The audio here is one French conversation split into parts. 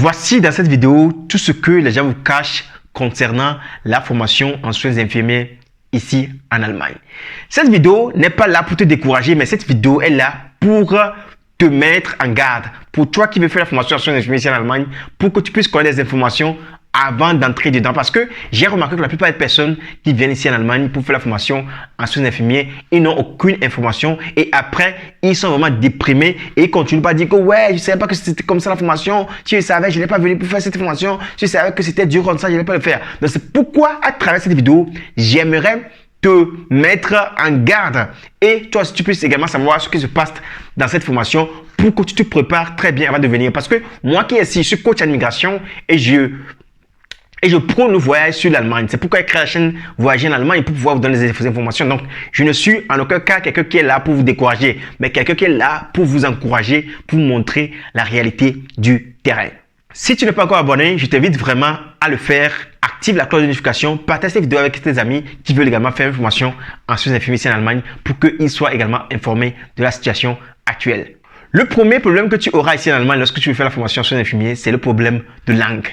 Voici dans cette vidéo tout ce que les gens vous cachent concernant la formation en soins infirmiers ici en Allemagne. Cette vidéo n'est pas là pour te décourager, mais cette vidéo est là pour te mettre en garde. Pour toi qui veux faire la formation en soins infirmiers ici en Allemagne, pour que tu puisses connaître des informations avant d'entrer dedans. Parce que j'ai remarqué que la plupart des personnes qui viennent ici en Allemagne pour faire la formation en soins infirmiers, ils n'ont aucune information et après, ils sont vraiment déprimés et ils continuent pas à dire que ouais, je ne savais pas que c'était comme ça la formation. Si je savais, je n'ai pas venu pour faire cette formation. Si je savais que c'était dur comme ça, je n'allais pas le faire. Donc c'est pourquoi à travers cette vidéo, j'aimerais te mettre en garde et toi si tu puisses également savoir ce qui se passe dans cette formation pour que tu te prépares très bien avant de venir. Parce que moi qui suis coach en immigration et je prône le voyage sur l'Allemagne. C'est pourquoi j'ai créé la chaîne Voyager en Allemagne pour pouvoir vous donner des informations. Donc, je ne suis en aucun cas quelqu'un qui est là pour vous décourager, mais quelqu'un qui est là pour vous encourager, pour vous montrer la réalité du terrain. Si tu n'es pas encore abonné, je t'invite vraiment à le faire. Active la cloche de notification, partage cette vidéo avec tes amis qui veulent également faire une formation en soins infirmiers ici en Allemagne pour qu'ils soient également informés de la situation actuelle. Le premier problème que tu auras ici en Allemagne lorsque tu veux faire la formation en soins infirmiers, c'est le problème de langue.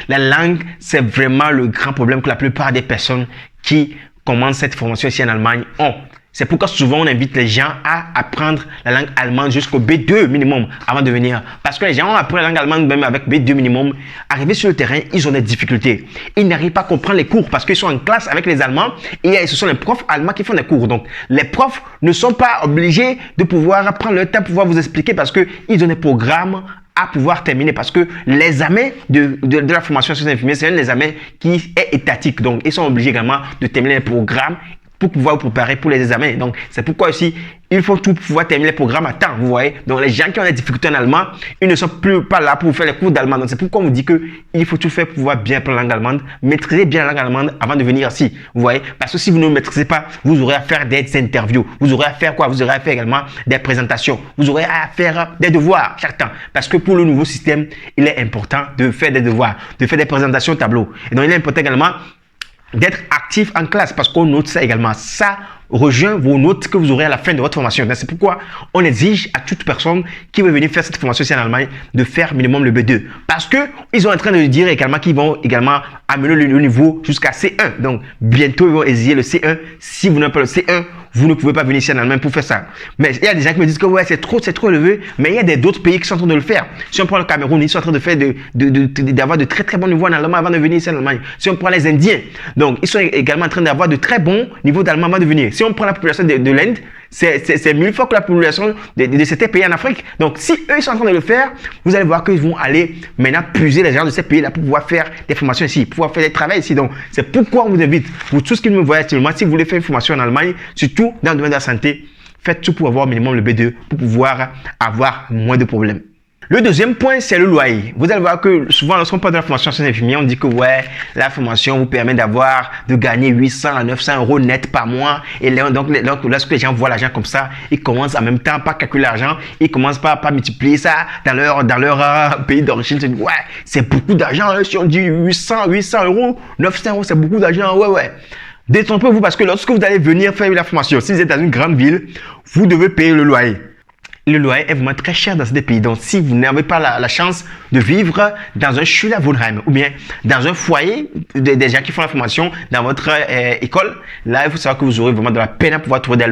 La langue, c'est vraiment le grand problème que la plupart des personnes qui commencent cette formation ici en Allemagne ont. C'est pourquoi souvent on invite les gens à apprendre la langue allemande jusqu'au B2 minimum avant de venir. Parce que les gens ont appris la langue allemande même avec B2 minimum. Arrivés sur le terrain, ils ont des difficultés. Ils n'arrivent pas à comprendre les cours parce qu'ils sont en classe avec les Allemands et ce sont les profs allemands qui font les cours. Donc les profs ne sont pas obligés de pouvoir prendre le temps pour pouvoir vous expliquer parce qu'ils ont des programmes à pouvoir terminer parce que l'examen de la formation sur les infirmiers, c'est un examen qui est étatique. Donc, ils sont obligés également de terminer les programmes pour pouvoir vous préparer pour les examens. Donc, c'est pourquoi aussi, il faut tout pouvoir terminer les programmes à temps, vous voyez. Donc, les gens qui ont des difficultés en allemand, ils ne sont plus pas là pour vous faire les cours d'allemand. Donc, c'est pourquoi on vous dit que il faut tout faire pour pouvoir bien apprendre la langue allemande, maîtriser bien la langue allemande avant de venir ici, vous voyez. Parce que si vous ne maîtrisez pas, vous aurez à faire des interviews. Vous aurez à faire quoi? Vous aurez à faire également des présentations. Vous aurez à faire des devoirs chaque temps. Parce que pour le nouveau système, il est important de faire des devoirs, de faire des présentations au tableau. Et donc, il est important également d'être actif en classe parce qu'on note ça également. Ça rejoint vos notes que vous aurez à la fin de votre formation. C'est pourquoi on exige à toute personne qui veut venir faire cette formation ici en Allemagne de faire minimum le B2. Parce que ils sont en train de dire également qu'ils vont également amener le niveau jusqu'à C1. Donc, bientôt, ils vont exiger le C1. Si vous n'avez pas le C1, vous ne pouvez pas venir ici en Allemagne pour faire ça. Mais il y a des gens qui me disent que ouais, c'est trop élevé. Mais il y a d'autres pays qui sont en train de le faire. Si on prend le Cameroun, ils sont en train de faire d'avoir de très bons niveaux en allemand avant de venir ici en Allemagne. Si on prend les Indiens, donc ils sont également en train d'avoir de très bons niveaux d'allemand avant de venir. Si on prend la population de l'Inde, c'est 1000 fois que la population de ces pays en Afrique. Donc, si eux ils sont en train de le faire, vous allez voir qu'ils vont aller maintenant puiser les gens de ces pays-là pour pouvoir faire des formations ici, pour pouvoir faire des travaux ici. Donc, c'est pourquoi on vous invite, pour tous ceux qui me voient actuellement, si vous voulez faire une formation en Allemagne, surtout dans le domaine de la santé, faites tout pour avoir minimum le B2 pour pouvoir avoir moins de problèmes. Le deuxième point, c'est le loyer. Vous allez voir que souvent, lorsqu'on parle de la formation soins infirmiers, on dit que ouais, la formation vous permet de gagner 800 à 900 euros net par mois. Et donc, lorsque les gens voient l'argent comme ça, ils commencent en même temps pas calculer l'argent, ils commencent pas à multiplier ça dans leur pays d'origine. Ils se disent ouais, c'est beaucoup d'argent. Hein. Si on dit 800 euros, 900 euros, c'est beaucoup d'argent. Ouais. Détrompez-vous parce que lorsque vous allez venir faire la formation, si vous êtes dans une grande ville, vous devez payer le loyer. Le loyer est vraiment très cher dans ces pays. Donc, si vous n'avez pas la chance de vivre dans un Schülerwohnheim ou bien dans un foyer des gens qui font la formation dans votre école, là, il faut savoir que vous aurez vraiment de la peine à pouvoir trouver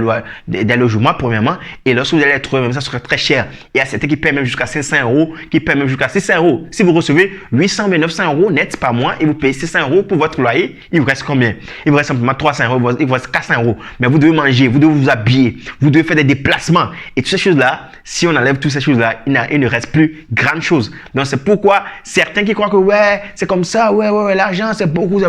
des logements, premièrement. Et lorsque vous allez les trouver, même ça sera très cher. Il y a certains qui paient même jusqu'à 500 euros, qui paient même jusqu'à 600 euros. Si vous recevez 800 ou 900 euros net par mois et vous payez 600 euros pour votre loyer, il vous reste combien? Il vous reste simplement 300 euros, il vous reste 400 euros. Mais vous devez manger, vous devez vous habiller, vous devez faire des déplacements. Et toutes ces choses-là, si on enlève toutes ces choses-là, il ne reste plus grande chose. Donc, c'est pourquoi certains qui croient que ouais, c'est comme ça, ouais, l'argent, c'est beaucoup.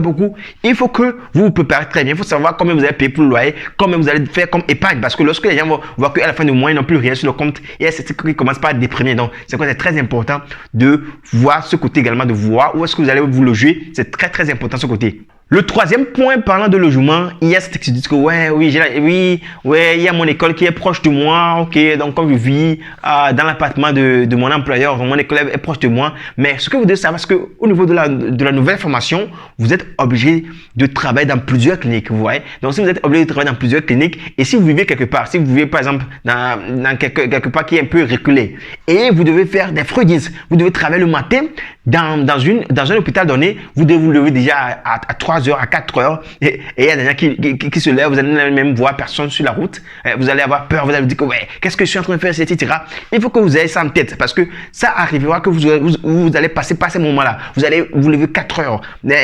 Il faut que vous vous préparez très bien. Il faut savoir combien vous allez payer pour le loyer, combien vous allez faire comme épargne. Parce que lorsque les gens vont voir qu'à la fin du mois, ils n'ont plus rien sur le compte, il y a certains qui commencent pas à déprimer. Donc, c'est très important de voir ce côté également, de voir où est-ce que vous allez vous loger. C'est très important ce côté. Le troisième point, parlant de logement, il y a cette qui dit que il y a mon école qui est proche de moi, ok, donc comme je vis dans l'appartement de mon employeur, mon école est proche de moi, mais ce que vous devez savoir, c'est qu'au niveau de la nouvelle formation, vous êtes obligé de travailler dans plusieurs cliniques, vous voyez. Donc si vous êtes obligé de travailler dans plusieurs cliniques, et si vous vivez quelque part, si vous vivez par exemple dans quelque part qui est un peu reculé, et vous devez faire des freudis, vous devez travailler le matin, dans un hôpital donné, vous devez vous lever déjà à 3 heures, à 4 heures. Et il y a des gens qui se lèvent, vous allez même voir personne sur la route. Vous allez avoir peur, vous allez vous dire que ouais, qu'est-ce que je suis en train de faire, etc. Il faut que vous ayez ça en tête parce que ça arrivera que vous allez passer par ces moments-là. Vous allez vous lever 4 heures,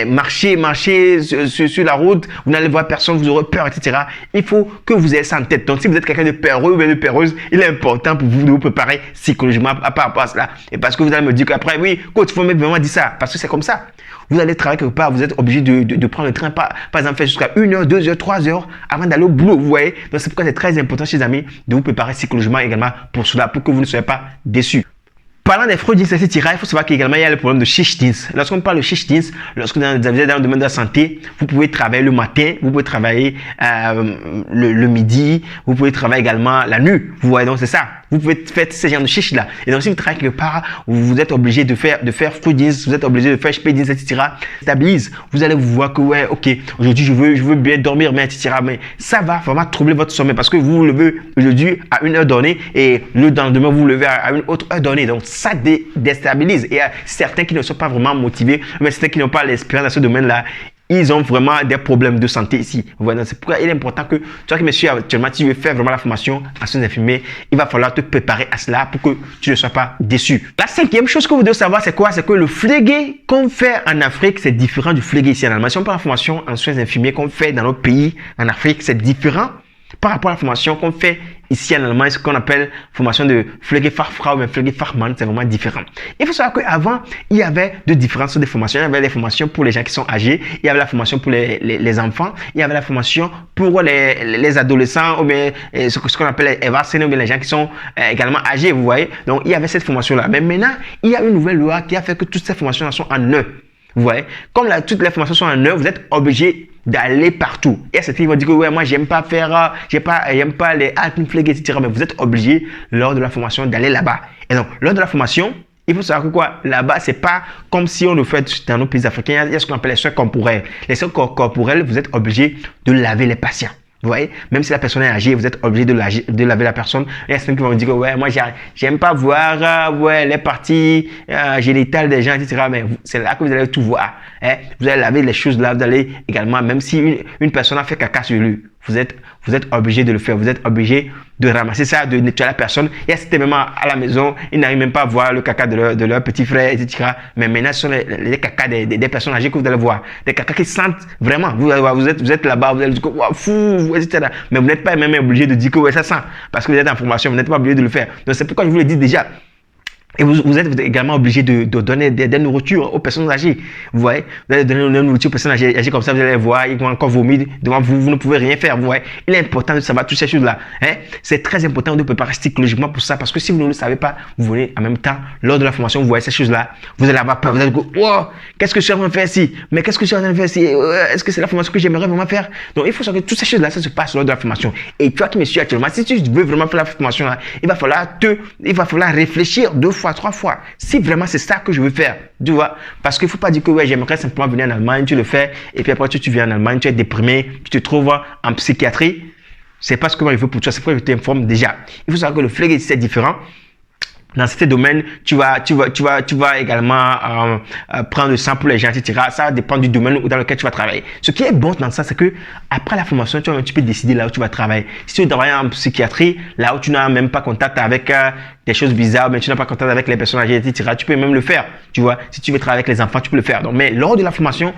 marcher sur la route, vous n'allez voir personne, vous aurez peur, etc. Il faut que vous ayez ça en tête. Donc, si vous êtes quelqu'un de peureux ou de peureuse, il est important pour vous de vous préparer psychologiquement par rapport à cela. Et parce que vous allez me dire qu'après, oui, coach, il faut vraiment dire ça. Parce que c'est comme ça. Vous allez travailler quelque part, vous êtes obligé de prendre le train, par exemple, faire jusqu'à 1 heure, 2 heures, 3 heures avant d'aller au boulot. Vous voyez? Donc, c'est pourquoi c'est très important, chers amis, de vous préparer psychologiquement également pour cela, pour que vous ne soyez pas déçus. Parlant des fraudes, etc., il faut savoir qu'également il y a le problème de schichtdienst. Lorsqu'on parle de schichtdienst, lorsque vous êtes dans le domaine de la santé, vous pouvez travailler le matin, vous pouvez travailler le midi, vous pouvez travailler également la nuit. Vous voyez, donc c'est ça. Vous pouvez faire ce genre de chichs là. Et donc si vous travaillez quelque part, vous êtes obligé de faire fraudienst, vous êtes obligé de faire spédienst, etc. Stabilise. Vous allez vous voir que ouais, ok, aujourd'hui je veux bien dormir, mais etc. Mais ça va vraiment troubler votre sommeil parce que vous vous levez aujourd'hui à une heure donnée et le lendemain vous vous levez à une autre heure donnée. Donc ça déstabilise. Et il y a certains qui ne sont pas vraiment motivés, mais certains qui n'ont pas l'expérience dans ce domaine-là, ils ont vraiment des problèmes de santé ici. Voilà, c'est pourquoi il est important que toi qui me suis actuellement, si tu veux faire vraiment la formation en soins infirmiers, il va falloir te préparer à cela pour que tu ne sois pas déçu. La cinquième chose que vous devez savoir, c'est quoi? C'est que le flégué qu'on fait en Afrique, c'est différent du flégué ici en Allemagne. Si on parle de la formation en soins infirmiers qu'on fait dans notre pays, en Afrique, c'est différent par rapport à la formation qu'on fait ici en Allemagne, ce qu'on appelle formation de Pflegefachfrau, mais Pflegefachmann, c'est vraiment différent. Il faut savoir qu'avant, il y avait deux différences de formations. Il y avait les formations pour les gens qui sont âgés, il y avait la formation pour les enfants, il y avait la formation pour les adolescents, ou bien ce qu'on appelle les Erwachsene, ou bien les gens qui sont également âgés, vous voyez. Donc, il y avait cette formation-là. Mais maintenant, il y a une nouvelle loi qui a fait que toutes ces formations-là sont en eux. Vous voyez, comme toutes les formations sont en œuvre, vous êtes obligé d'aller partout. Et certains vont dire que ouais, moi j'aime pas faire, j'aime pas les Altenpflege, etc. Mais vous êtes obligé lors de la formation d'aller là-bas. Et donc, lors de la formation, il faut savoir que quoi, là-bas, c'est pas comme si on le fait dans nos pays africains. Il y a ce qu'on appelle les soins corporels. Les soins corporels, vous êtes obligé de laver les patients. Vous voyez, même si la personne est âgée, vous êtes obligé de laver la personne. Il y a certains qui vont me dire que ouais, moi j'aime pas voir les parties génitales des gens, etc. Mais c'est là que vous allez tout voir. Hein? Vous allez laver les choses là, vous allez également, même si une personne a fait caca sur lui, vous êtes obligé de le faire. Vous êtes obligé de ramasser ça, de nettoyer la personne. Il y a certains moments à la maison, ils n'arrivent même pas à voir le caca de leur petit frère, etc. Mais maintenant, ce sont les cacas des personnes âgées que vous allez voir. Des cacas qui sentent vraiment. Vous êtes là-bas, vous allez dire que wow, fou, etc. Mais vous n'êtes pas même obligé de dire que ouais, ça sent. Parce que vous êtes en formation, vous n'êtes pas obligé de le faire. Donc c'est pourquoi je vous le dis déjà. Et vous êtes également obligé de donner des nourritures aux personnes âgées. Vous voyez, vous allez donner une nourriture aux personnes âgées comme ça, vous allez voir, ils vont encore vomir devant vous, vous ne pouvez rien faire. Vous voyez, il est important de savoir toutes ces choses-là. Hein? C'est très important de préparer psychologiquement pour ça, parce que si vous ne le savez pas, vous venez en même temps, lors de la formation, vous voyez ces choses-là, vous allez avoir peur, vous allez dire, wow, qu'est-ce que je suis en train de faire ici? Mais qu'est-ce que je suis en train de faire ici? Est-ce que c'est la formation que j'aimerais vraiment faire? Donc, il faut savoir que toutes ces choses-là, ça se passe lors de la formation. Et toi qui me suis actuellement, si tu veux vraiment faire la formation-là, il va falloir réfléchir 2 fois, 3 fois. Si vraiment c'est ça que je veux faire, tu vois, parce qu'il ne faut pas dire que ouais, j'aimerais simplement venir en Allemagne, tu le fais, et puis après tu viens en Allemagne, tu es déprimé, tu te trouves en psychiatrie, c'est pas ce que moi je veux pour toi, c'est pourquoi je t'informe déjà. Il faut savoir que le flegge c'est différent. Dans certains domaines, tu vas également prendre le sang pour les gens, etc. Ça dépend du domaine dans lequel tu vas travailler. Ce qui est bon dans ça, c'est que après la formation, tu peux décider là où tu vas travailler. Si tu veux travailler en psychiatrie, là où tu n'as même pas contact avec des choses bizarres, mais tu n'as pas contact avec les personnes âgées, etc. Tu peux même le faire. Tu vois, si tu veux travailler avec les enfants, tu peux le faire. Donc, mais lors de la formation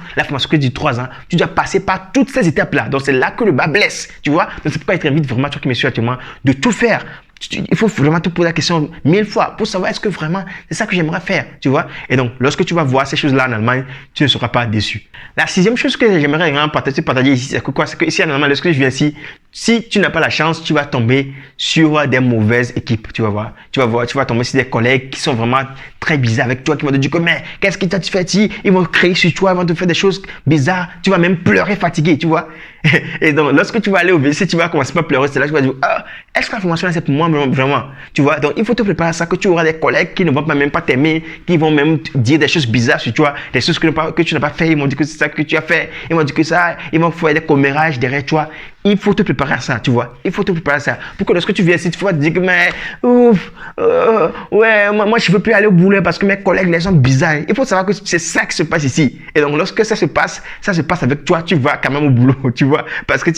qui dure 3 ans, tu dois passer par toutes ces étapes-là. Donc, c'est là que le bas blesse. Tu vois, donc c'est pourquoi je t'invite vraiment, toi qui me suis actuellement, de tout faire. Il faut vraiment te poser la question 1000 fois pour savoir est-ce que vraiment c'est ça que j'aimerais faire, tu vois. Et donc, lorsque tu vas voir ces choses-là en Allemagne, tu ne seras pas déçu. La 6e chose que j'aimerais vraiment partager ici, c'est que quoi? C'est que ici en Allemagne, lorsque je viens ici, si tu n'as pas la chance, tu vas tomber sur des mauvaises équipes, tu vas voir. Tu vas tomber sur des collègues qui sont vraiment très bizarres avec toi, qui vont te dire que mais qu'est-ce que tu fais ici? Ils vont crier sur toi, ils vont te faire des choses bizarres. Tu vas même pleurer fatigué, tu vois. Et donc, lorsque tu vas aller au WC, tu vas commencer par pleurer. C'est là que tu vas dire, ah, est-ce que la formation là c'est pour moi vraiment? Tu vois, donc il faut te préparer à ça, que tu auras des collègues qui ne vont même pas t'aimer, qui vont même dire des choses bizarres sur toi, des choses que tu n'as pas fait. Ils vont dire que c'est ça que tu as fait. Ils vont dire que ça, ils vont faire des commérages derrière toi. il faut te préparer à ça, tu vois. Il faut te préparer à ça. Pour que lorsque tu viens ici, tu vas te dire que, mais, ouais, moi, je ne veux plus aller au boulot parce que mes collègues, les gens bizarres. Il faut savoir que c'est ça qui se passe ici. Et donc, lorsque ça se passe avec toi, tu vas quand même au boulot, tu vois. Parce que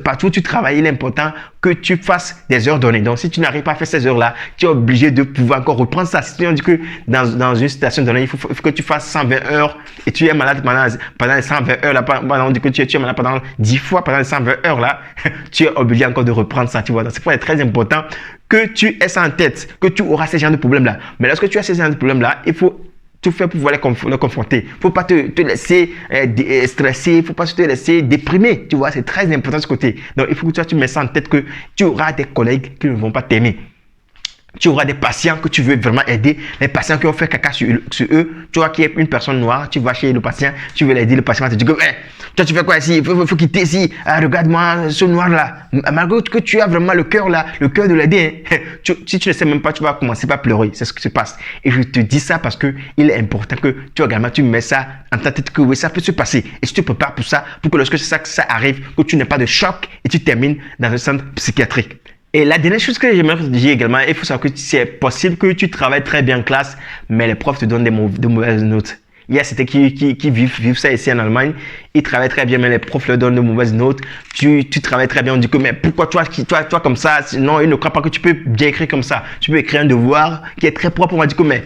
partout où tu travailles, il est important que tu fasses des heures données. Donc, si tu n'arrives pas à faire ces heures-là, tu es obligé de pouvoir encore reprendre ça. Si on dit que dans une station donnée, il faut que tu fasses 120 heures et tu es malade pendant les 120 heures, là, on dit que tu es malade pendant 10 fois, pendant les 120 heures, là, tu es obligé encore de reprendre ça, tu vois. Donc, c'est très important que tu aies ça en tête, que tu auras ces genres de problèmes-là. Mais lorsque tu as ces genres de problèmes-là, il faut tout faire pour pouvoir les confronter. Il ne faut pas te laisser stresser, il ne faut pas te laisser déprimer, tu vois. C'est très important de ce côté. Donc, il faut que tu mets ça en tête que tu auras des collègues qui ne vont pas t'aimer. Tu auras des patients que tu veux vraiment aider, les patients qui ont fait caca sur eux. Tu vois qu'il y a une personne noire, tu vas chez le patient, tu veux l'aider, le patient va te dire que toi tu fais quoi ici, il faut quitter ici, regarde-moi ce noir là, malgré que tu as vraiment le cœur là, le cœur de l'aider, si tu ne sais même pas, tu vas commencer par pleurer, c'est ce qui se passe. Et je te dis ça parce que il est important que tu mets ça en ta tête que oui, ça peut se passer. Et si tu te prépares pour ça, pour que lorsque ça arrive, que tu n'aies pas de choc et tu termines dans un centre psychiatrique. Et la dernière chose que j'aimerais te dire également, il faut savoir que c'est possible que tu travailles très bien en classe, mais les profs te donnent de mauvaises notes. Il y a certains qui vivent ça ici en Allemagne. Ils travaillent très bien, mais les profs leur donnent de mauvaises notes. Tu travailles très bien. On dit que, mais pourquoi toi comme ça? Non, ils ne croient pas que tu peux bien écrire comme ça. Tu peux écrire un devoir qui est très propre. On va dire que, mais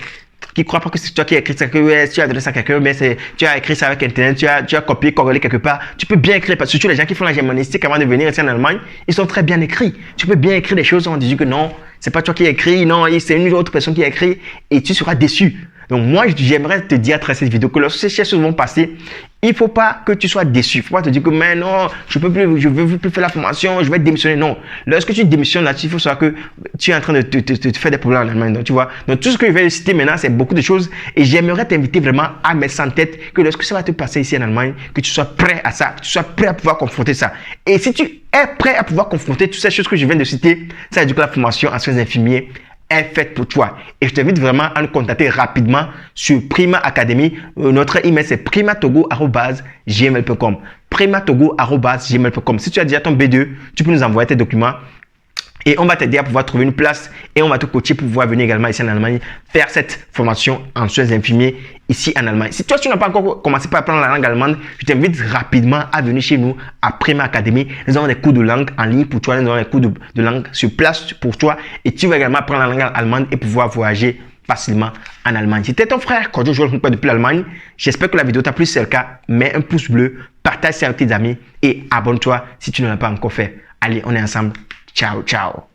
qui ne croient pas que c'est toi qui as écrit ça, que ouais, tu as donné ça à quelqu'un, mais tu as écrit ça avec Internet, tu as copié, corrélé quelque part. Tu peux bien écrire, parce que surtout les gens qui font la germanistique avant de venir ici en Allemagne, ils sont très bien écrits. Tu peux bien écrire des choses en disant que non, c'est pas toi qui as écrit, non, c'est une autre personne qui a écrit, et tu seras déçu. Donc moi, j'aimerais te dire à travers cette vidéo que lorsque ces choses vont passer, il ne faut pas que tu sois déçu. Il ne faut pas te dire que mais non, je veux plus faire la formation, je vais démissionner. Non. Lorsque tu démissionnes là-dessus, il faut savoir que tu es en train de te faire des problèmes en Allemagne. Donc, tu vois. Donc tout ce que je vais citer maintenant, c'est beaucoup de choses. Et j'aimerais t'inviter vraiment à mettre ça en tête que lorsque ça va te passer ici en Allemagne, que tu sois prêt à ça, que tu sois prêt à pouvoir confronter ça. Et si tu es prêt à pouvoir confronter toutes ces choses que je viens de citer, ça veut dire que la formation en soins infirmiers est faite pour toi. Et je t'invite vraiment à nous contacter rapidement sur Prima Academy. Notre email c'est primatogo@gmail.com. primatogo@gmail.com. Si tu as déjà ton B2, tu peux nous envoyer tes documents. Et on va t'aider à pouvoir trouver une place et on va te coacher pour pouvoir venir également ici en Allemagne faire cette formation en soins infirmiers ici en Allemagne. Si toi, tu n'as pas encore commencé par apprendre la langue allemande, je t'invite rapidement à venir chez nous à Prima Academy. Nous avons des cours de langue en ligne pour toi, nous avons des cours de langue sur place pour toi et tu vas également apprendre la langue allemande et pouvoir voyager facilement en Allemagne. C'était ton frère Kojo Joel depuis l'Allemagne. J'espère que la vidéo t'a plu. Si c'est le cas, mets un pouce bleu, partage ça avec tes amis et abonne-toi si tu ne l'as pas encore fait. Allez, on est ensemble. Ciao, ciao.